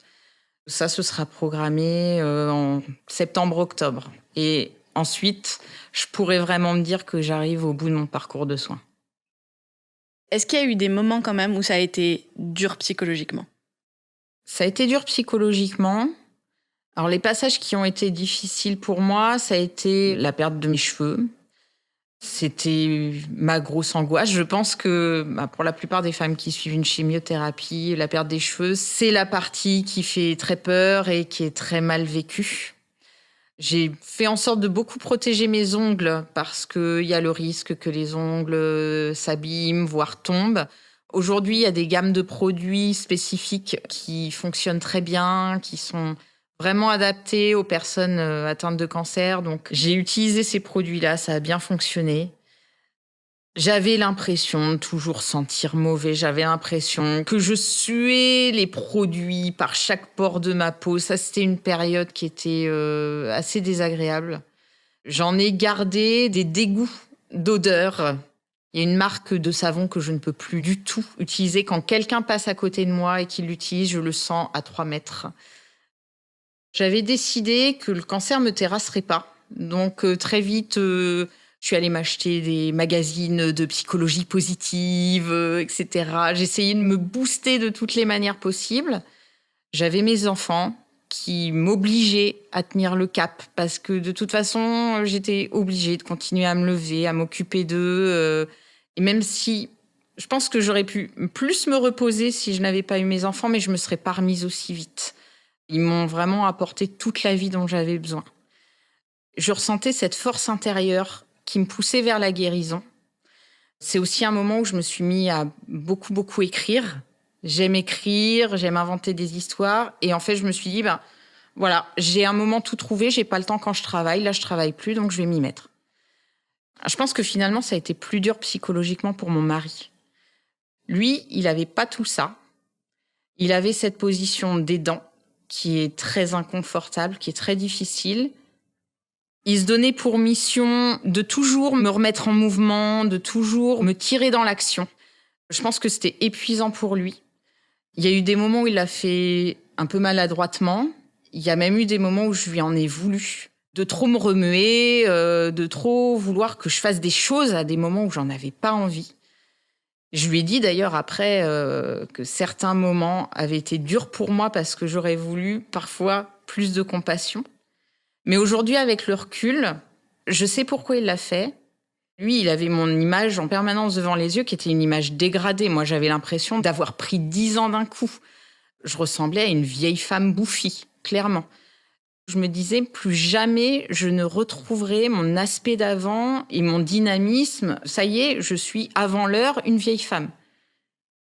Ça, ce sera programmé en septembre-octobre. Et ensuite, je pourrais vraiment me dire que j'arrive au bout de mon parcours de soins. Est-ce qu'il y a eu des moments quand même où ça a été dur psychologiquement? Ça a été dur psychologiquement. Alors, les passages qui ont été difficiles pour moi, ça a été la perte de mes cheveux. C'était ma grosse angoisse. Je pense que pour la plupart des femmes qui suivent une chimiothérapie, la perte des cheveux, c'est la partie qui fait très peur et qui est très mal vécue. J'ai fait en sorte de beaucoup protéger mes ongles parce qu'il y a le risque que les ongles s'abîment, voire tombent. Aujourd'hui, il y a des gammes de produits spécifiques qui fonctionnent très bien, qui sont vraiment adaptés aux personnes atteintes de cancer. Donc, j'ai utilisé ces produits-là, ça a bien fonctionné. J'avais l'impression de toujours sentir mauvais. J'avais l'impression que je suais les produits par chaque pore de ma peau. Ça, c'était une période qui était assez désagréable. J'en ai gardé des dégoûts d'odeur. Il y a une marque de savon que je ne peux plus du tout utiliser. Quand quelqu'un passe à côté de moi et qu'il l'utilise, je le sens à 3 mètres. J'avais décidé que le cancer ne me terrasserait pas. Donc, très vite, je suis allée m'acheter des magazines de psychologie positive, etc. J'essayais de me booster de toutes les manières possibles. J'avais mes enfants qui m'obligeaient à tenir le cap parce que, de toute façon, j'étais obligée de continuer à me lever, à m'occuper d'eux. Et même si je pense que j'aurais pu plus me reposer si je n'avais pas eu mes enfants, mais je ne me serais pas remise aussi vite. Ils m'ont vraiment apporté toute la vie dont j'avais besoin. Je ressentais cette force intérieure qui me poussait vers la guérison. C'est aussi un moment où je me suis mis à beaucoup écrire. J'aime écrire, j'aime inventer des histoires. Et en fait, je me suis dit, voilà, j'ai un moment tout trouvé, j'ai pas le temps quand je travaille. Là, je travaille plus, donc je vais m'y mettre. Je pense que finalement, ça a été plus dur psychologiquement pour mon mari. Lui, il avait pas tout ça. Il avait cette position d'aidant qui est très inconfortable, qui est très difficile. Il se donnait pour mission de toujours me remettre en mouvement, de toujours me tirer dans l'action. Je pense que c'était épuisant pour lui. Il y a eu des moments où il l'a fait un peu maladroitement. Il y a même eu des moments où je lui en ai voulu. De trop me remuer, de trop vouloir que je fasse des choses à des moments où j'en avais pas envie. Je lui ai dit d'ailleurs après que certains moments avaient été durs pour moi parce que j'aurais voulu parfois plus de compassion. Mais aujourd'hui, avec le recul, je sais pourquoi il l'a fait. Lui, il avait mon image en permanence devant les yeux qui était une image dégradée. Moi, j'avais l'impression d'avoir pris 10 ans d'un coup. Je ressemblais à une vieille femme bouffie, clairement. Je me disais, plus jamais je ne retrouverai mon aspect d'avant et mon dynamisme. Ça y est, je suis avant l'heure une vieille femme.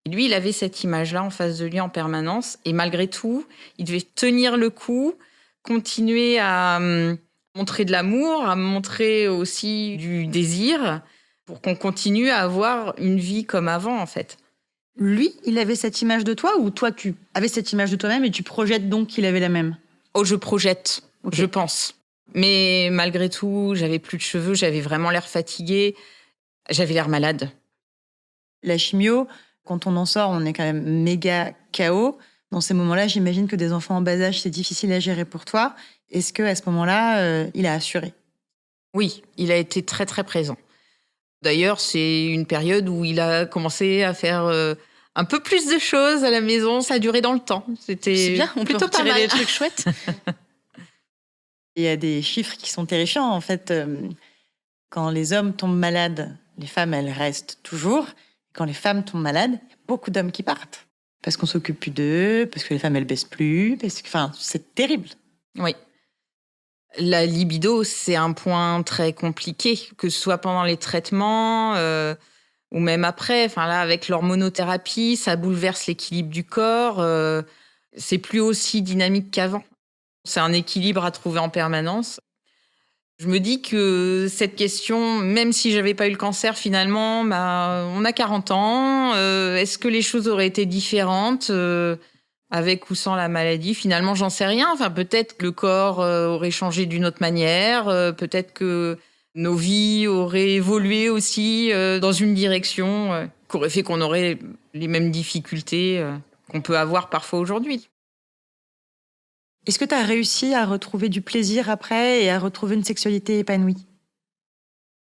Et lui, il avait cette image-là en face de lui en permanence. Et malgré tout, il devait tenir le coup, continuer à montrer de l'amour, à montrer aussi du désir pour qu'on continue à avoir une vie comme avant, en fait. Lui, il avait cette image de toi ou toi, tu avais cette image de toi-même et tu projettes donc qu'il avait la même? Oh, je projette, je pense. Mais malgré tout, j'avais plus de cheveux, j'avais vraiment l'air fatiguée, j'avais l'air malade. La chimio, quand on en sort, on est quand même méga KO. Dans ces moments-là, j'imagine que des enfants en bas âge, c'est difficile à gérer pour toi. Est-ce qu'à ce moment-là, il a assuré? Oui, il a été très très présent. D'ailleurs, c'est une période où il a commencé à faire un peu plus de choses à la maison. Ça a duré dans le temps. C'était C'est bien, on peut plutôt pas retirer mal. des trucs chouettes. Il y a des chiffres qui sont terrifiants. En fait, quand les hommes tombent malades, les femmes, elles restent toujours. Quand les femmes tombent malades, il y a beaucoup d'hommes qui partent. Parce qu'on s'occupe plus d'eux, parce que les femmes, elles baissent plus. Enfin, c'est terrible. Oui. La libido, c'est un point très compliqué, que ce soit pendant les traitements ou même après. Enfin là, avec l'hormonothérapie, ça bouleverse l'équilibre du corps. C'est plus aussi dynamique qu'avant. C'est un équilibre à trouver en permanence. Je me dis que cette question, même si j'avais pas eu le cancer, finalement, on a 40 ans. Est-ce que les choses auraient été différentes avec ou sans la maladie? Finalement, j'en sais rien. Enfin, peut-être que le corps aurait changé d'une autre manière. Peut-être que nos vies auraient évolué aussi dans une direction qui aurait fait qu'on aurait les mêmes difficultés qu'on peut avoir parfois aujourd'hui. Est-ce que tu as réussi à retrouver du plaisir après et à retrouver une sexualité épanouie?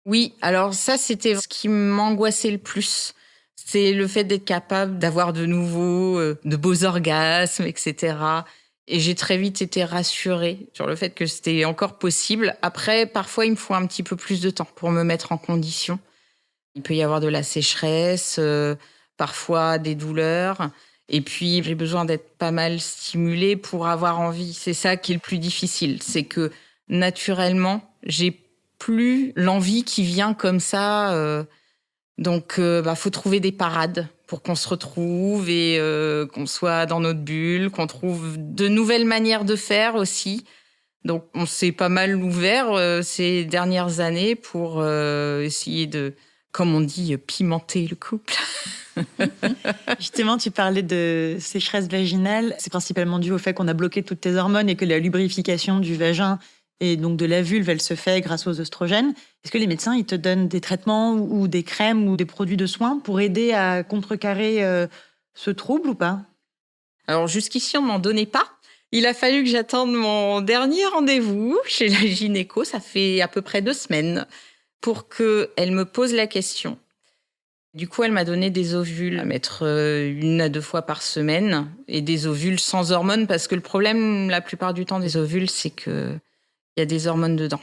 Oui, alors ça, c'était ce qui m'angoissait le plus. C'est le fait d'être capable d'avoir de nouveau de beaux orgasmes, etc. Et j'ai très vite été rassurée sur le fait que c'était encore possible. Après, parfois, il me faut un petit peu plus de temps pour me mettre en condition. Il peut y avoir de la sécheresse, parfois des douleurs. Et puis, j'ai besoin d'être pas mal stimulée pour avoir envie. C'est ça qui est le plus difficile. C'est que, naturellement, j'ai plus l'envie qui vient comme ça. Donc, faut trouver des parades pour qu'on se retrouve et qu'on soit dans notre bulle, qu'on trouve de nouvelles manières de faire aussi. Donc, on s'est pas mal ouvert ces dernières années pour essayer de, comme on dit, pimenter le couple. Justement, tu parlais de sécheresse vaginale. C'est principalement dû au fait qu'on a bloqué toutes tes hormones et que la lubrification du vagin et donc de la vulve, elle se fait grâce aux oestrogènes. Est-ce que les médecins, ils te donnent des traitements ou des crèmes ou des produits de soins pour aider à contrecarrer ce trouble ou pas? Alors, jusqu'ici, on m'en donnait pas. Il a fallu que j'attende mon dernier rendez-vous chez la gynéco. Ça fait à peu près 2 semaines pour qu'elle me pose la question. Du coup, elle m'a donné des ovules à mettre 1 à 2 fois par semaine et des ovules sans hormones parce que le problème, la plupart du temps, des ovules, c'est qu'il y a des hormones dedans.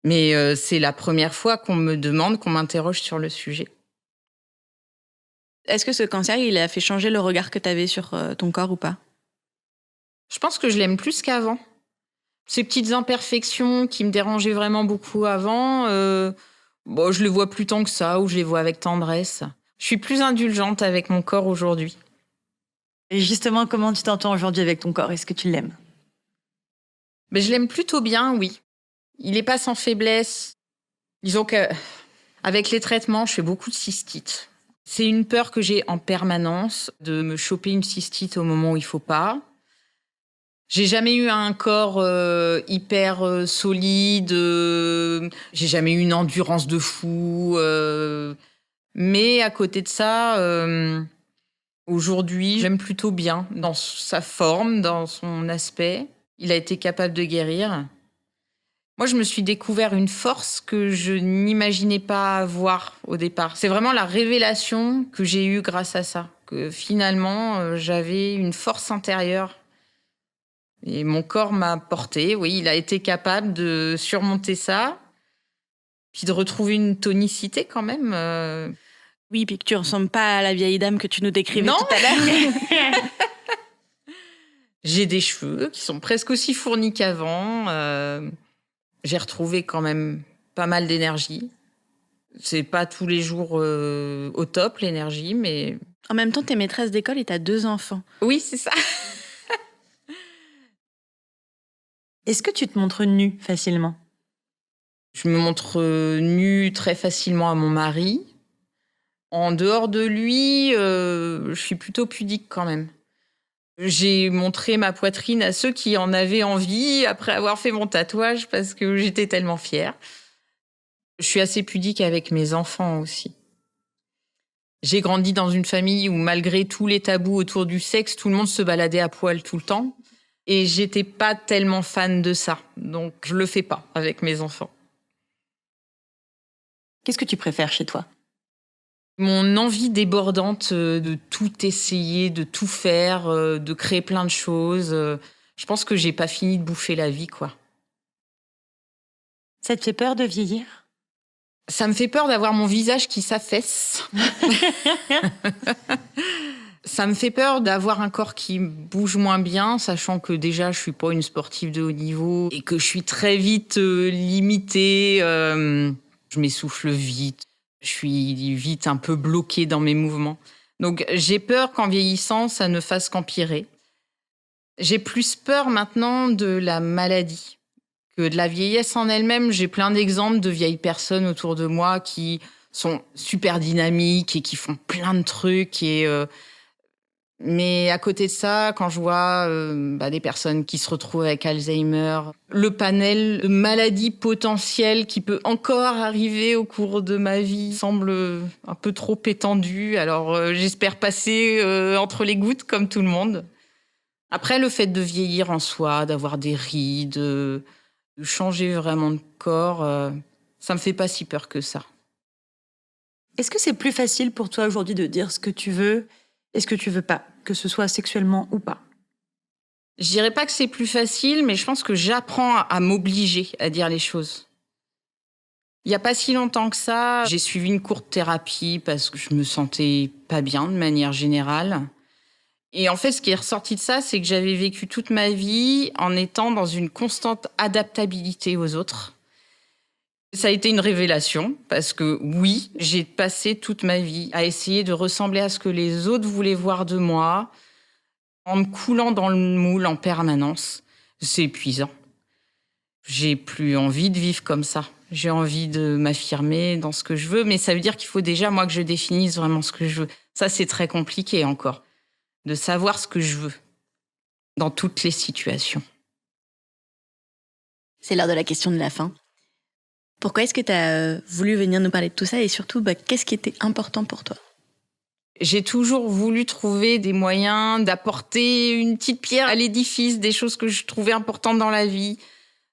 Mais c'est la première fois qu'on me demande, qu'on m'interroge sur le sujet. Est-ce que ce cancer, il a fait changer le regard que tu avais sur ton corps ou pas? Je pense que je l'aime plus qu'avant. Ces petites imperfections qui me dérangeaient vraiment beaucoup avant, je les vois plus tant que ça, ou je les vois avec tendresse. Je suis plus indulgente avec mon corps aujourd'hui. Et justement, comment tu t'entends aujourd'hui avec ton corps? Est-ce que tu l'aimes? Mais je l'aime plutôt bien, oui. Il n'est pas sans faiblesse. Disons qu'avec les traitements, je fais beaucoup de cystite. C'est une peur que j'ai en permanence de me choper une cystite au moment où il ne faut pas. J'ai jamais eu un corps hyper solide. J'ai jamais eu une endurance de fou. Mais à côté de ça, aujourd'hui, j'aime plutôt bien dans sa forme, dans son aspect. Il a été capable de guérir. Moi, je me suis découvert une force que je n'imaginais pas avoir au départ. C'est vraiment la révélation que j'ai eue grâce à ça. Que finalement, j'avais une force intérieure. Et mon corps m'a porté, oui, il a été capable de surmonter ça, puis de retrouver une tonicité quand même. Oui, puis que tu ne ressembles pas à la vieille dame que tu nous décrivais Non. tout à l'heure. J'ai des cheveux qui sont presque aussi fournis qu'avant. J'ai retrouvé quand même pas mal d'énergie. C'est pas tous les jours au top, l'énergie, mais... En même temps, t'es maîtresse d'école et t'as 2 enfants. Oui, c'est ça. Est-ce que tu te montres nue facilement? Je me montre nue très facilement à mon mari. En dehors de lui, je suis plutôt pudique quand même. J'ai montré ma poitrine à ceux qui en avaient envie après avoir fait mon tatouage parce que j'étais tellement fière. Je suis assez pudique avec mes enfants aussi. J'ai grandi dans une famille où, malgré tous les tabous autour du sexe, tout le monde se baladait à poil tout le temps. Et j'étais pas tellement fan de ça. Donc, je le fais pas avec mes enfants. Qu'est-ce que tu préfères chez toi ? Mon envie débordante de tout essayer, de tout faire, de créer plein de choses. Je pense que j'ai pas fini de bouffer la vie, quoi. Ça te fait peur de vieillir ? Ça me fait peur d'avoir mon visage qui s'affaisse. Ça me fait peur d'avoir un corps qui bouge moins bien, sachant que déjà, je suis pas une sportive de haut niveau et que je suis très vite limitée. Je m'essouffle vite. Je suis vite un peu bloquée dans mes mouvements. Donc, j'ai peur qu'en vieillissant, ça ne fasse qu'empirer. J'ai plus peur maintenant de la maladie que de la vieillesse en elle-même. J'ai plein d'exemples de vieilles personnes autour de moi qui sont super dynamiques et qui font plein de trucs. Mais à côté de ça, quand je vois des personnes qui se retrouvent avec Alzheimer, le panel de maladies potentielles qui peut encore arriver au cours de ma vie semble un peu trop étendu. Alors j'espère passer entre les gouttes comme tout le monde. Après, le fait de vieillir en soi, d'avoir des rides, de changer vraiment de corps, ça me fait pas si peur que ça. Est-ce que c'est plus facile pour toi aujourd'hui de dire ce que tu veux et ce que tu veux pas, que ce soit sexuellement ou pas ? Je dirais pas que c'est plus facile, mais je pense que j'apprends à m'obliger à dire les choses. Il y a pas si longtemps que ça, j'ai suivi une courte thérapie parce que je me sentais pas bien de manière générale. Et en fait, ce qui est ressorti de ça, c'est que j'avais vécu toute ma vie en étant dans une constante adaptabilité aux autres. Ça a été une révélation parce que oui, j'ai passé toute ma vie à essayer de ressembler à ce que les autres voulaient voir de moi en me coulant dans le moule en permanence. C'est épuisant. J'ai plus envie de vivre comme ça. J'ai envie de m'affirmer dans ce que je veux, mais ça veut dire qu'il faut déjà, moi, que je définisse vraiment ce que je veux. Ça, c'est très compliqué encore, de savoir ce que je veux dans toutes les situations. C'est l'heure de la question de la fin. Pourquoi est-ce que tu as voulu venir nous parler de tout ça et surtout, qu'est-ce qui était important pour toi ? J'ai toujours voulu trouver des moyens d'apporter une petite pierre à l'édifice, des choses que je trouvais importantes dans la vie,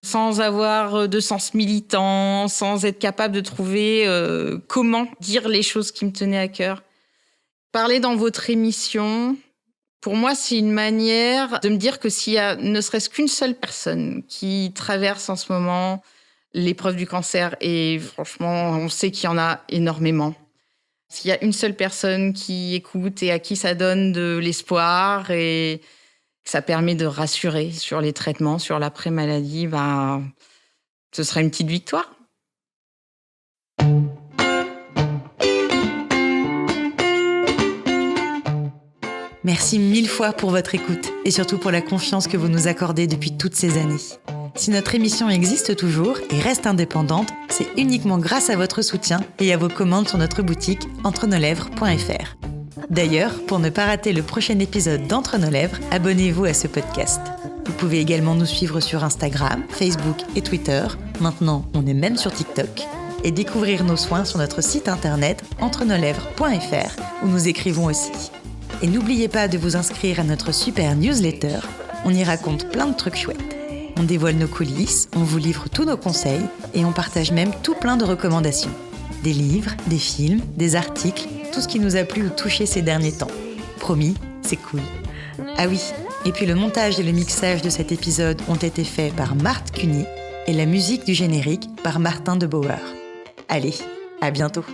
sans avoir de sens militant, sans être capable de trouver comment dire les choses qui me tenaient à cœur. Parler dans votre émission, pour moi, c'est une manière de me dire que s'il y a ne serait-ce qu'une seule personne qui traverse en ce moment l'épreuve du cancer, et franchement, on sait qu'il y en a énormément. S'il y a une seule personne qui écoute et à qui ça donne de l'espoir et que ça permet de rassurer sur les traitements, sur l'après-maladie, ce sera une petite victoire. Merci 1000 fois pour votre écoute et surtout pour la confiance que vous nous accordez depuis toutes ces années. Si notre émission existe toujours et reste indépendante, c'est uniquement grâce à votre soutien et à vos commandes sur notre boutique entrenoslèvres.fr. D'ailleurs, pour ne pas rater le prochain épisode d'Entre nos lèvres, abonnez-vous à ce podcast. Vous pouvez également nous suivre sur Instagram, Facebook et Twitter. Maintenant, on est même sur TikTok. Et découvrir nos soins sur notre site internet entrenoslèvres.fr où nous écrivons aussi. Et n'oubliez pas de vous inscrire à notre super newsletter. On y raconte plein de trucs chouettes. On dévoile nos coulisses, on vous livre tous nos conseils et on partage même tout plein de recommandations. Des livres, des films, des articles, tout ce qui nous a plu ou touché ces derniers temps. Promis, c'est cool. Ah oui, et puis le montage et le mixage de cet épisode ont été faits par Marthe Cuny et la musique du générique par Martin de Bauer. Allez, à bientôt.